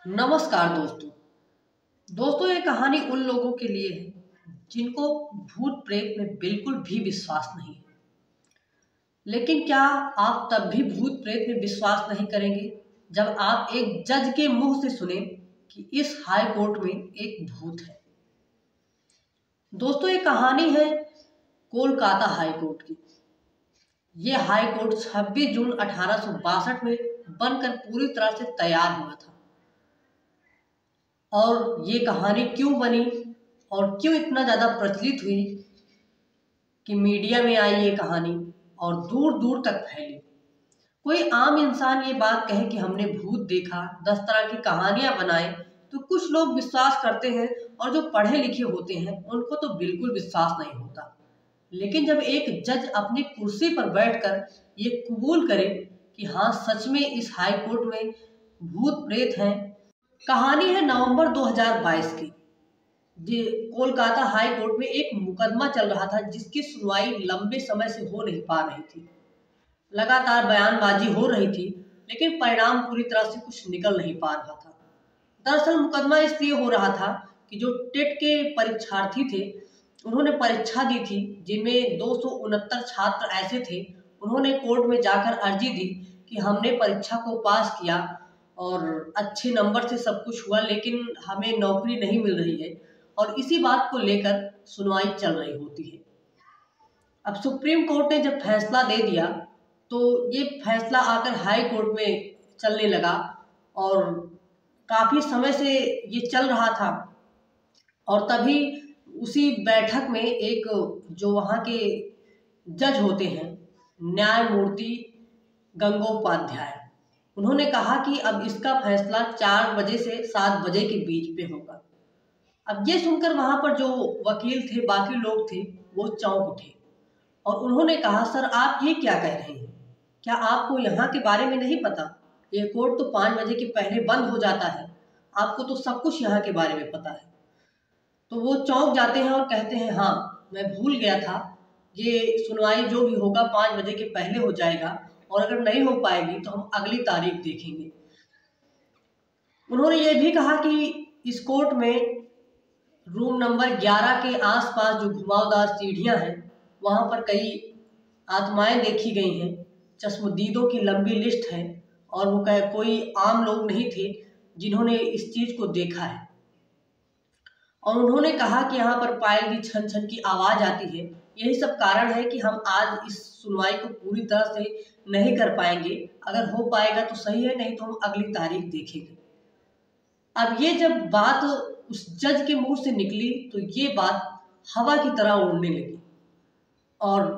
नमस्कार दोस्तों। ये कहानी उन लोगों के लिए है जिनको भूत प्रेत में बिल्कुल भी विश्वास नहीं है। लेकिन क्या आप तब भी भूत प्रेत में विश्वास नहीं करेंगे जब आप एक जज के मुंह से सुने कि इस हाई कोर्ट में एक भूत है। दोस्तों, ये कहानी है कोलकाता हाई कोर्ट की। ये हाई कोर्ट 26 जून 1862 में बनकर पूरी तरह से तैयार हुआ था। और ये कहानी क्यों बनी और क्यों इतना ज़्यादा प्रचलित हुई कि मीडिया में आई ये कहानी और दूर दूर तक फैली। कोई आम इंसान ये बात कहे कि हमने भूत देखा, 10 तरह की कहानियां बनाए, तो कुछ लोग विश्वास करते हैं और जो पढ़े लिखे होते हैं उनको तो बिल्कुल विश्वास नहीं होता। लेकिन जब एक जज अपनी कुर्सी पर बैठकर ये कबूल करे कि हाँ, सच में इस हाई कोर्ट में भूत प्रेत हैं। कहानी है नवंबर 2022 की। ये कोलकाता हाई कोर्ट में एक मुकदमा चल रहा था जिसकी सुनवाई लंबे समय से हो नहीं पा रही थी। लगातार बयानबाजी हो रही थी, लेकिन परिणाम पूरी तरह से कुछ निकल नहीं पा रहा था। दरअसल मुकदमा इसलिए हो रहा था कि जो टेट के परीक्षार्थी थे, उन्होंने परीक्षा दी थी, जिनमें 269 छात्र ऐसे थे। उन्होंने कोर्ट में जाकर अर्जी दी कि हमने परीक्षा को पास किया और अच्छे नंबर से सब कुछ हुआ, लेकिन हमें नौकरी नहीं मिल रही है। और इसी बात को लेकर सुनवाई चल रही होती है। अब सुप्रीम कोर्ट ने जब फैसला दे दिया तो ये फैसला आकर हाई कोर्ट में चलने लगा और काफ़ी समय से ये चल रहा था। और तभी उसी बैठक में एक जो वहाँ के जज होते हैं, न्यायमूर्ति गंगोपाध्याय, उन्होंने कहा कि अब इसका फैसला 4 बजे से 7 बजे के बीच में होगा। अब ये सुनकर वहाँ पर जो वकील थे, बाकी लोग थे, वो चौंक उठे और उन्होंने कहा, सर आप ये क्या कह रहे हैं? क्या आपको यहाँ के बारे में नहीं पता? ये कोर्ट तो 5 बजे के पहले बंद हो जाता है। आपको तो सब कुछ यहाँ के बारे में पता है। तो वो चौंक जाते हैं और कहते हैं, हाँ मैं भूल गया था, ये सुनवाई जो भी होगा 5 बजे के पहले हो जाएगा और अगर नहीं हो पाएगी तो हम अगली तारीख देखेंगे। उन्होंने ये भी कहा कि इस कोर्ट में रूम नंबर 11 के आसपास जो घुमावदार सीढ़ियां हैं, वहां पर कई आत्माएं देखी गई हैं। चश्मदीदों की लंबी लिस्ट है और वो कोई आम लोग नहीं थे जिन्होंने इस चीज को देखा है। और उन्होंने कहा कि यहाँ पर पायल की छन छन की आवाज आती है। यही सब कारण है कि हम आज इस सुनवाई को पूरी तरह से नहीं कर पाएंगे। अगर हो पाएगा तो सही है, नहीं तो हम अगली तारीख देखेंगे। अब ये जब बात उस जज के मुंह से निकली तो ये बात हवा की तरह उड़ने लगी और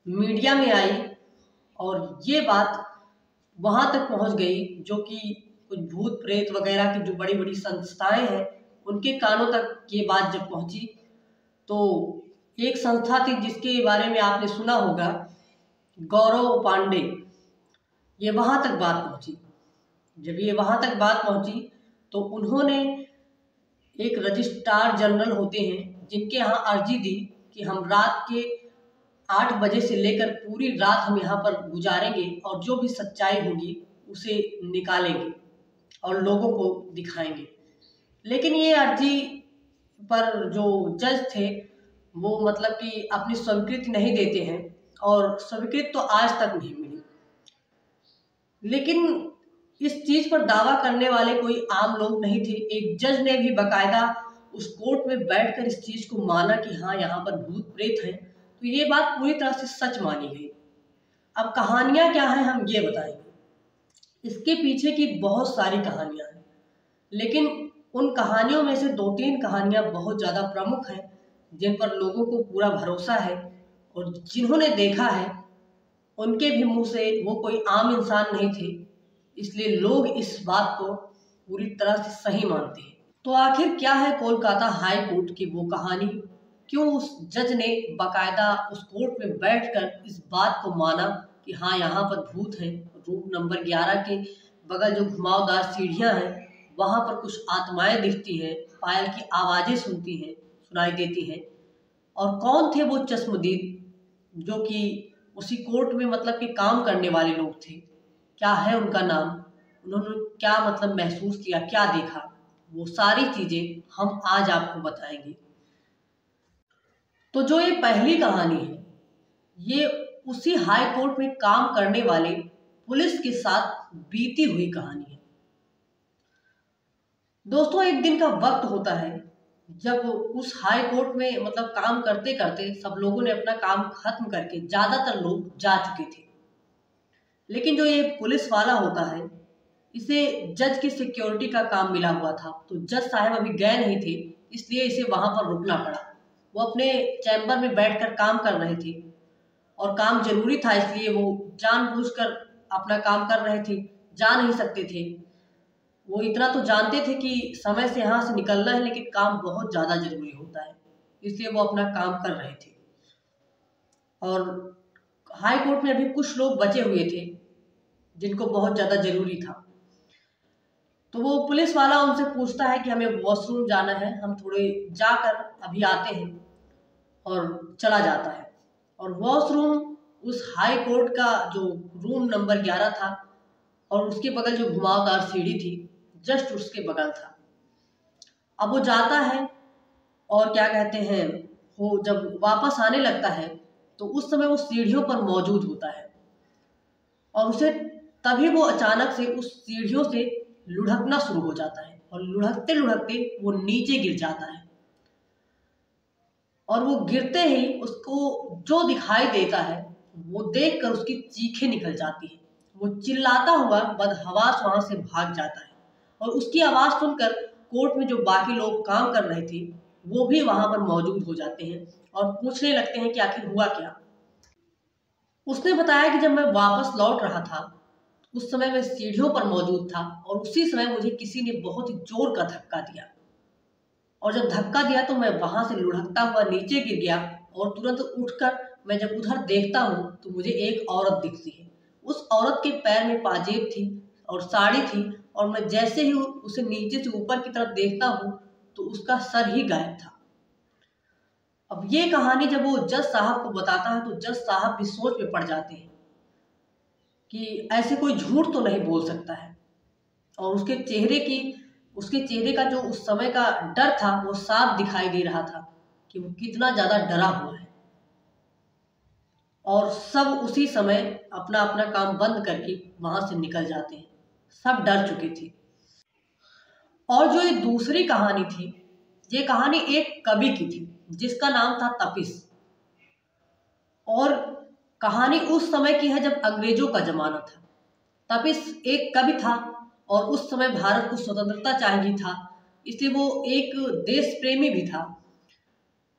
मीडिया में आई और ये बात वहां तक पहुंच गई जो कि कुछ भूत प्रेत वगैरह की जो बड़ी बड़ी संस्थाएं हैं, उनके कानों तक ये बात जब पहुंची तो एक संस्था थी जिसके बारे में आपने सुना होगा, गौरव पांडे, ये वहां तक बात पहुंची। जब ये वहां तक बात पहुंची तो उन्होंने एक रजिस्ट्रार जनरल होते हैं जिनके यहाँ अर्जी दी कि हम रात के 8 बजे से लेकर पूरी रात हम यहाँ पर गुजारेंगे और जो भी सच्चाई होगी उसे निकालेंगे और लोगों को दिखाएंगे। लेकिन ये अर्जी पर जो जज थे वो मतलब कि अपनी स्वीकृति नहीं देते हैं और स्वीकृति तो आज तक नहीं मिली। लेकिन इस चीज पर दावा करने वाले कोई आम लोग नहीं थे। एक जज ने भी बकायदा उस कोर्ट में बैठकर इस चीज को माना कि हाँ, यहाँ पर भूत प्रेत हैं। तो ये बात पूरी तरह से सच मानी गई। अब कहानियां क्या हैं हम ये बताएंगे। इसके पीछे की बहुत सारी कहानियां हैं, लेकिन उन कहानियों में से 2-3 कहानियां बहुत ज्यादा प्रमुख हैं जिन पर लोगों को पूरा भरोसा है और जिन्होंने देखा है उनके भी मुंह से, वो कोई आम इंसान नहीं थे, इसलिए लोग इस बात को पूरी तरह से सही मानते हैं। तो आखिर क्या है कोलकाता हाई कोर्ट की वो कहानी? क्यों उस जज ने बाकायदा उस कोर्ट में बैठकर इस बात को माना कि हाँ, यहाँ पर भूत है। रूम नंबर 11 के बगल जो घुमावदार सीढ़ियाँ हैं वहाँ पर कुछ आत्माएं दिखती हैं, पायल की आवाज़ें सुनाई देती हैं। और कौन थे वो चश्मदीद जो कि उसी कोर्ट में मतलब कि काम करने वाले लोग थे? क्या है उनका नाम? उन्होंने क्या मतलब महसूस किया, क्या देखा, वो सारी चीजें हम आज आपको बताएंगे। तो जो ये पहली कहानी है, ये उसी हाई कोर्ट में काम करने वाले पुलिस के साथ बीती हुई कहानी है। दोस्तों, एक दिन का वक्त होता है जब उस हाई कोर्ट में मतलब काम करते करते सब लोगों ने अपना काम खत्म करके, ज्यादातर लोग जा चुके थे, लेकिन जो ये पुलिस वाला होता है, इसे जज की सिक्योरिटी का काम मिला हुआ था। तो जज साहब अभी गए नहीं थे, इसलिए इसे वहां पर रुकना पड़ा। वो अपने चैम्बर में बैठकर काम कर रहे थे और काम जरूरी था, इसलिए वो जानबूझकर अपना काम कर रहे थे। जा नहीं सकते थे, वो इतना तो जानते थे कि समय से यहाँ से निकलना है, लेकिन काम बहुत ज़्यादा जरूरी होता है, इसलिए वो अपना काम कर रहे थे। और हाई कोर्ट में अभी कुछ लोग बचे हुए थे जिनको बहुत ज़्यादा जरूरी था। तो वो पुलिस वाला उनसे पूछता है कि हमें वॉशरूम जाना है, हम थोड़े जाकर अभी आते हैं, और चला जाता है। और वॉशरूम उस हाई कोर्ट का जो रूम नंबर 11 था, और उसके बगल जो घुमावदार सीढ़ी थी, जस्ट उसके बगल था। अब वो जाता है और क्या कहते हैं, वो जब वापस आने लगता है तो उस समय वो सीढ़ियों पर मौजूद होता है, और उसे तभी वो अचानक से उस सीढ़ियों से लुढ़कना शुरू हो जाता है, और लुढ़कते लुढ़कते वो नीचे गिर जाता है। और वो गिरते ही उसको जो दिखाई देता है वो देखकर उसकी चीखें निकल जाती है। वो चिल्लाता हुआ बदहवास वहां से भाग जाता है, और उसकी आवाज सुनकर कोर्ट में जो बाकी लोग काम कर रहे थे वो भी वहां पर मौजूद हो जाते हैं और पूछने लगते हैं कि आखिर हुआ क्या। उसने बताया कि जब मैं वापस लौट रहा था उस समय मैं सीढ़ियों पर मौजूद था, और उसी समय मुझे किसी ने बहुत ही जोर का धक्का दिया, और जब धक्का दिया तो मैं वहां से लुढ़कता हुआ नीचे गिर गया। और तुरंत उठकर मैं जब उधर देखता हूँ तो मुझे एक औरत दिखती है। उस औरत के पैर में पाजेब थी और साड़ी थी, और मैं जैसे ही उसे नीचे से ऊपर की तरफ देखता हूँ तो उसका सर ही गायब था। अब ये कहानी जब वो जज साहब को बताता है तो जज साहब भी सोच में पड़ जाते हैं कि ऐसे कोई झूठ तो नहीं बोल सकता है। और उसके चेहरे का जो उस समय का डर था वो साफ दिखाई दे रहा था कि वो कितना ज्यादा डरा हुआ है। और सब उसी समय अपना अपना काम बंद करके वहां से निकल जाते हैं, सब डर चुके थे। और जो ये दूसरी कहानी थी, ये कहानी एक कवि की थी जिसका नाम था तपिस। और कहानी उस समय की है जब अंग्रेजों का जमाना था। तपिस एक कवि था, और उस समय भारत को स्वतंत्रता चाहिए था, इसलिए वो एक देश प्रेमी भी था।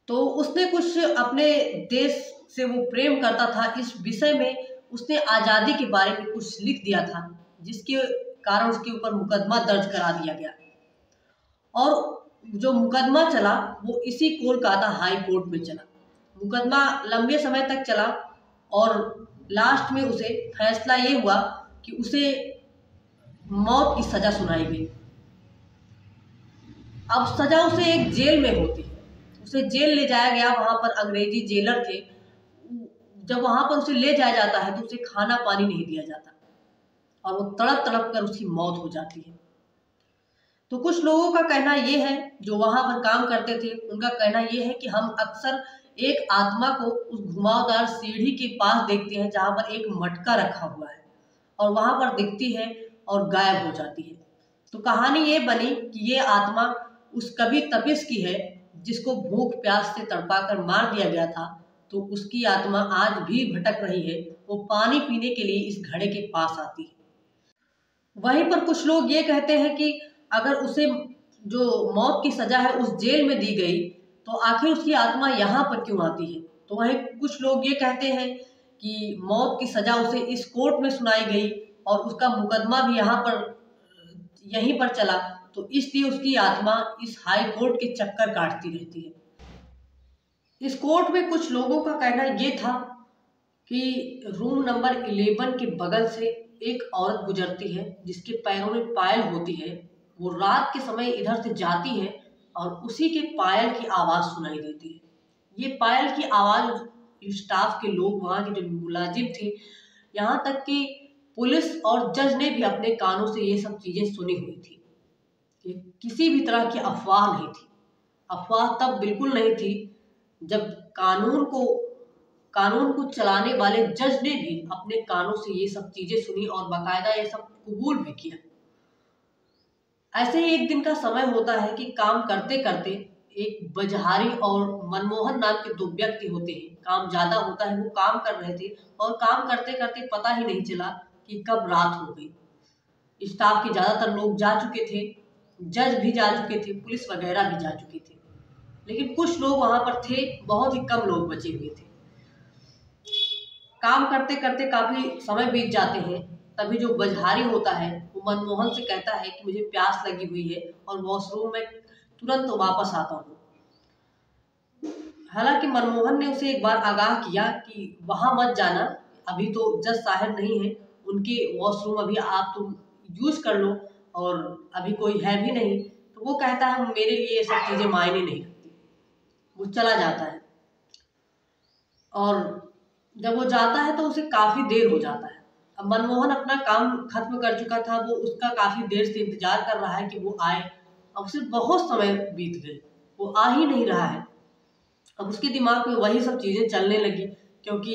तो उसने कुछ अपने देश से वो प्रेम करता था, इस विषय में उसने आज़ादी के बारे में कुछ लिख दिया था, जिसके कारण उसके ऊपर मुकदमा दर्ज करा दिया गया। और जो मुकदमा चला वो इसी कोलकाता हाई कोर्ट में चला। मुकदमा लंबे समय तक चला, और लास्ट में उसे फैसला ये हुआ कि उसे मौत की सजा सुनाई गई। अब सजा उसे एक जेल में होती है, उसे जेल ले जाया गया। वहां पर अंग्रेजी जेलर थे। जब वहां पर उसे ले जाया जाता है तो उसे खाना पानी नहीं दिया जाता, और वो तड़प तड़प कर उसकी मौत हो जाती है। तो कुछ लोगों का कहना यह है, जो वहां पर काम करते थे, उनका कहना यह है कि हम अक्सर एक आत्मा को उस घुमावदार सीढ़ी के पास देखते हैं जहां पर एक मटका रखा हुआ है, और वहां पर दिखती है और गायब हो जाती है। तो कहानी ये बनी कि ये आत्मा उस कवि तपिस की है जिसको भूख प्यास से तड़पा कर मार दिया गया था। तो उसकी आत्मा आज भी भटक रही है, वो पानी पीने के लिए इस घड़े के पास आती है। वहीं पर कुछ लोग ये कहते हैं कि अगर उसे जो मौत की सजा है उस जेल में दी गई तो आखिर उसकी आत्मा यहाँ पर क्यों आती है। तो वहीं कुछ लोग ये कहते हैं कि मौत की सजा उसे इस कोर्ट में सुनाई गई, और उसका मुकदमा भी यहाँ पर यहीं पर चला, तो इसलिए उसकी आत्मा इस हाई कोर्ट के चक्कर काटती रहती है। इस कोर्ट में कुछ लोगों का कहना ये था कि रूम नंबर 11 के बगल से एक औरत गुजरती है जिसके पैरों में पायल होती है। वो रात के समय इधर से जाती है और उसी के पायल की आवाज सुनाई देती है। ये पायल की आवाज स्टाफ के लोग, वहाँ के जो मुलाजिम थे, यहाँ तक कि पुलिस और जज ने भी अपने कानों से ये सब चीजें सुनी हुई थी कि किसी भी तरह की अफवाह नहीं थी। अफवाह तब बिल्कुल नहीं थी जब कानून को चलाने वाले जज ने भी अपने कानों से ये सब चीजें सुनी और बाकायदा ये सब कबूल भी किया। ऐसे ही एक दिन का समय होता है कि काम करते करते एक बजहारी और मनमोहन नाम के दो व्यक्ति होते हैं। काम ज्यादा होता है, वो काम कर रहे थे और काम करते करते पता ही नहीं चला कि कब रात हो गई। स्टाफ के ज्यादातर लोग जा चुके थे, जज भी जा चुके थे, पुलिस वगैरह भी जा चुके थे, लेकिन कुछ लोग वहां पर थे, बहुत ही कम लोग बचे हुए थे। काम करते करते काफी समय बीत जाते हैं। तभी जो बजहारी होता है वो मनमोहन से कहता है कि मुझे प्यास लगी हुई है और वॉशरूम में तुरंत वापस आता हूँ। हालांकि मनमोहन ने उसे एक बार आगाह किया कि वहां मत जाना, अभी तो जज साहब नहीं है, उनके वॉशरूम अभी आप तुम यूज कर लो और अभी कोई है भी नहीं। तो वो कहता है मेरे लिए ये सब चीजें मायने नहीं रखती, वो चला जाता है। और जब वो जाता है तो उसे काफी देर हो जाता है। अब मनमोहन अपना काम खत्म कर चुका था, वो उसका काफी देर से इंतजार कर रहा है कि वो आए। अब उसे बहुत समय बीत गए, वो आ ही नहीं रहा है। अब उसके दिमाग में वही सब चीजें चलने लगी, क्योंकि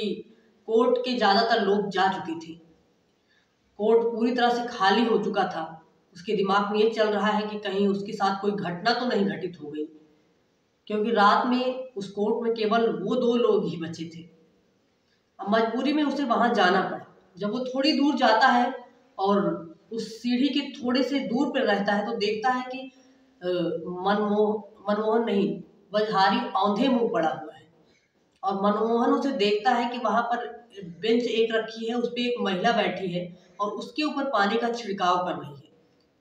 कोर्ट के ज्यादातर लोग जा चुके थे, कोर्ट पूरी तरह से खाली हो चुका था। उसके दिमाग में ये चल रहा है कि कहीं उसके साथ कोई घटना तो नहीं घटित हो गई, क्योंकि रात में उस कोर्ट में केवल वो दो लोग ही बचे थे। अब मजबूरी में उसे वहां जाना पड़ा। जब वो थोड़ी दूर जाता है और उस सीढ़ी के थोड़े से दूर पर रहता है तो देखता है कि मनमोहन नहीं, बजहारी औंधे मुंह पड़ा हुआ है। और मनमोहन उसे देखता है कि वहां पर बेंच एक रखी है, उस पर एक महिला बैठी है और उसके ऊपर पानी का छिड़काव कर रही है।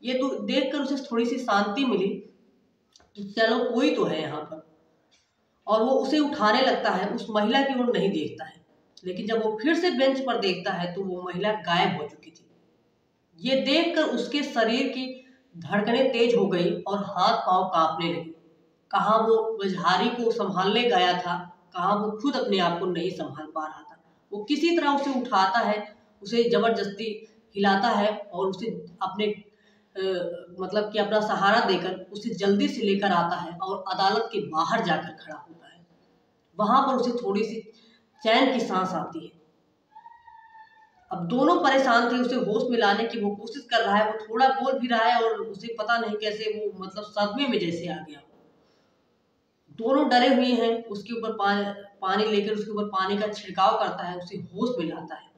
ये तो देखकर उसे थोड़ी सी शांति मिली कि चलो कोई तो है यहाँ पर, और वो उसे उठाने लगता है। उस महिला की ओर नहीं देखता है, लेकिन जब वो फिर से बेंच पर देखता है तो वो महिला गायब हो चुकी थी। ये देखकर उसके शरीर की धड़कनें तेज हो गई और हाथ पांव कांपने लगे। कहाँ वो बजहारी को संभालने गया था, कहाँ वो खुद अपने आप को नहीं संभाल पा रहा था। वो किसी तरह उसे उठाता है, उसे जबरदस्ती हिलाता है और उसे अपने मतलब कि अपना सहारा देकर उसे जल्दी से लेकर आता है और अदालत के बाहर जाकर खड़ा होता है। वहां पर उसे थोड़ी सी चैन की सांस आती है। अब दोनों परेशान थे, उसे होश में लाने की वो कोशिश कर रहा है, वो थोड़ा बोल भी रहा है और उसे पता नहीं कैसे वो मतलब सदमे में जैसे आ गया। दोनों डरे हुए हैं, उसके ऊपर पानी लेकर उसके ऊपर पानी का छिड़काव करता है, उसे होश में लाता है।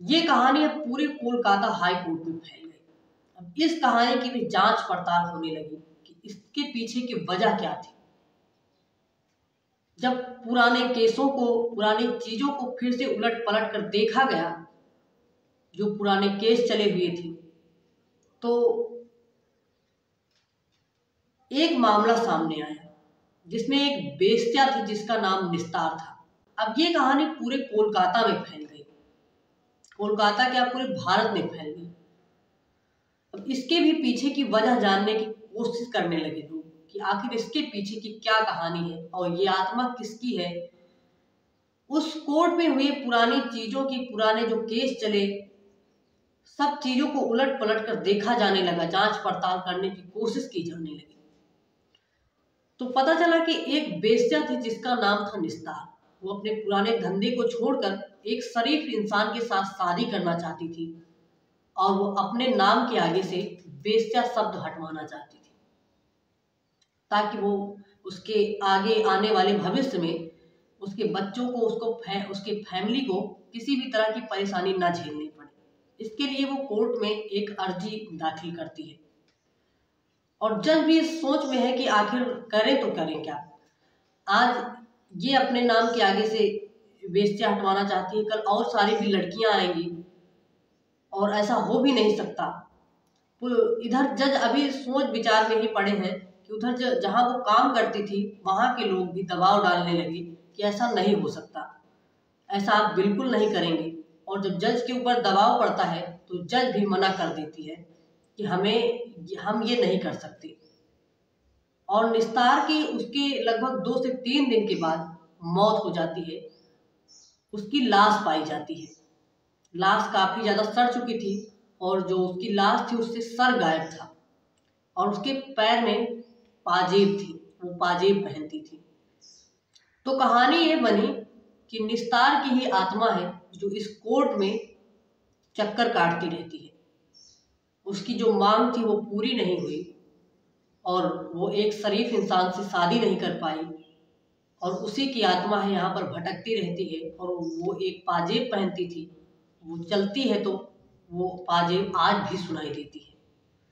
ये कहानी अब पूरे कोलकाता हाई कोर्ट में फैल गई। अब इस कहानी की भी जांच पड़ताल होने लगी कि इसके पीछे की वजह क्या थी। जब पुराने केसों को, पुरानी चीजों को फिर से उलट पलट कर देखा गया, जो पुराने केस चले हुए थे, तो एक मामला सामने आया जिसमें एक बेश्या थी जिसका नाम निस्तार था। अब ये कहानी पूरे कोलकाता में फैल गई, कोलकाता क्या पूरे भारत में फैल गई। अब इसके भी पीछे की वजह जानने की कोशिश करने लगे लोग कि आखिर इसके पीछे की क्या कहानी है और ये आत्मा किसकी है। उस कोर्ट में हुई पुरानी चीजों की, पुराने जो केस चले, सब चीजों को उलट पलट कर देखा जाने लगा, जांच पड़ताल करने की कोशिश की जाने लगी। तो पता चला कि एक बेश्या थी जिसका नाम था निस्तार। वो अपने पुराने धंधे को छोड़कर एक शरीफ इंसान के साथ शादी करना चाहती थी और वो अपने नाम के आगे से बेश्या शब्द हटवाना चाहती थी, ताकि वो उसके आगे आने वाले भविष्य में उसके बच्चों को, उसके फैमिली को किसी भी तरह की परेशानी ना झेलनी पड़े। इसके लिए वो कोर्ट में एक अर्जी दाखिल करती है और जज भी इस सोच में है कि आखिर करें तो करें क्या। आज ये अपने नाम के आगे से बेश्या हटवाना चाहती है, कल और सारी भी लड़कियां आएंगी और ऐसा हो भी नहीं सकता। इधर जज अभी सोच विचार में ही पड़े हैं कि उधर जहां वो काम करती थी वहां के लोग भी दबाव डालने लगे कि ऐसा नहीं हो सकता, ऐसा आप बिल्कुल नहीं करेंगे। और जब जज के ऊपर दबाव पड़ता है तो जज भी मना कर देती है कि हम ये नहीं कर सकते। और निस्तार की उसके लगभग 2 से 3 दिन के बाद मौत हो जाती है, उसकी लाश पाई जाती है। लाश काफ़ी ज़्यादा सड़ चुकी थी और जो उसकी लाश थी उससे सर गायब था और उसके पैर में पाजेब थी, वो पाजेब पहनती थी। तो कहानी ये बनी कि निस्तार की ही आत्मा है जो इस कोर्ट में चक्कर काटती रहती है। उसकी जो मांग थी वो पूरी नहीं हुई और वो एक शरीफ इंसान से शादी नहीं कर पाई और उसी की आत्मा है यहाँ पर भटकती रहती है। और वो एक पाजेब पहनती थी, वो चलती है तो वो पाजेब आज भी सुनाई देती है।